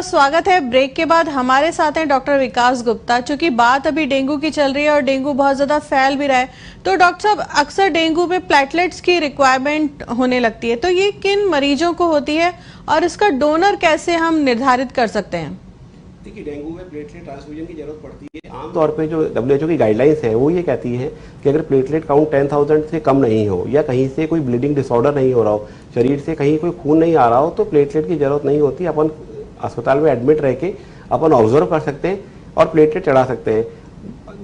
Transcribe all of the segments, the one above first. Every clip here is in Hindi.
स्वागत है। ब्रेक के बाद हमारे साथ हैं डॉक्टर विकास गुप्ता। चूंकि बात अभी डेंगू की चल रही है और डेंगू बहुत ज्यादा फैल भी रहा है, तो डॉक्टर साहब अक्सर डेंगू में प्लेटलेट्स की रिक्वायरमेंट होने लगती है, तो ये किन मरीजों को होती है और इसका डोनर कैसे हम निर्धारित कर सकते हैं? देखिए, डेंगू में प्लेटलेट ट्रांसफ्यूजन की जरूरत पड़ती है। आमतौर पे जो WHO की गाइडलाइंस है वो ये कहती है कि अगर प्लेटलेट काउंट 10,000 से कम नहीं हो या कहीं से कोई ब्लीडिंग डिसऑर्डर नहीं हो रहा हो, शरीर से कहीं कोई खून नहीं आ रहा हो, तो प्लेटलेट की जरूरत नहीं होती। अपन अस्पताल में एडमिट रह के अपन ऑब्जर्व कर सकते हैं और प्लेटलेट चढ़ा सकते हैं।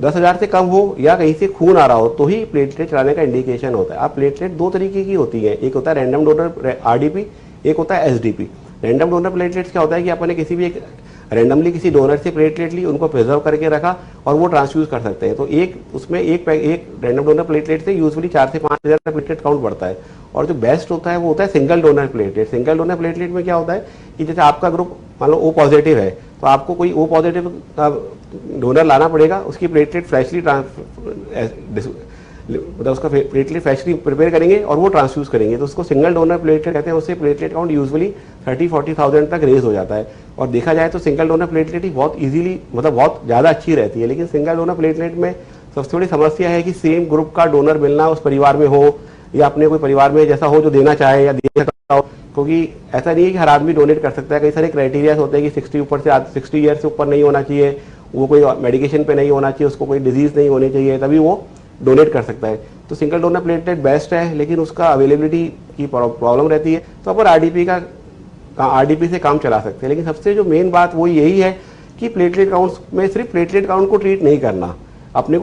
10,000 से कम हो या कहीं से खून आ रहा हो तो ही प्लेटलेट चढ़ाने का इंडिकेशन होता है। अब प्लेटलेट दो तरीके की होती है, एक होता है रैंडम डोनर RDP, एक होता है SDP। रैंडम डोनर प्लेटलेट्स क्या होता है कि अपन ने किसी भी एक रैंडमली किसी डोनर से प्लेटलेट ली, उनको प्रिजर्व करके रखा और वो ट्रांसफ्यूज कर सकते हैं। तो एक रैंडम डोनर प्लेटलेट से यूजुअली 4 से 5,000 का प्लेटलेट काउंट बढ़ता है। और जो बेस्ट होता है वो होता है single donor platelet. Single donor platelet में क्या होता है कि जैसे आपका ग्रुप मान लो O पॉजिटिव है, तो आपको कोई O पॉजिटिव का डोनर लाना पड़ेगा। उसकी प्लेटलेट फ्रेशली मतलब उसका प्लेटलेट फ्रेशली प्रिपेयर करेंगे और वो ट्रांसफ्यूज करेंगे, तो उसको सिंगल डोनर प्लेटलेट कहते हैं। उससे प्लेटलेट काउंट यूजुअली 30-40,000 तक रेज हो जाता है। और देखा जाए तो सिंगल डोनर प्लेटलेट ही बहुत इजीली मतलब बहुत ज़्यादा अच्छी रहती है। लेकिन सिंगल डोनर प्लेटलेट में सबसे बड़ी समस्या है कि सेम ग्रुप का डोनर मिलना उस परिवार में हो या अपने कोई परिवार में जैसा हो जो देना चाहे या दे सकता हो, क्योंकि ऐसा नहीं है कि हर आदमी डोनेट कर सकता है। कई सारे क्राइटेरिया होते हैं कि 60 ईयर से ऊपर नहीं होना चाहिए, वो कोई मेडिकेशन पे नहीं होना चाहिए, उसको कोई डिजीज नहीं होनी चाहिए, तभी वो डोनेट कर सकता है। तो सिंगल डोनर प्लेटलेट बेस्ट है, लेकिन उसका अवेलेबिलिटी की प्रॉब्लम रहती है, तो अपन RDP से काम चला सकते हैं। लेकिन सबसे जो मेन बात वो यही है कि प्लेटलेट काउंट में सिर्फ प्लेटलेट काउंट को ट्रीट नहीं करना, अपने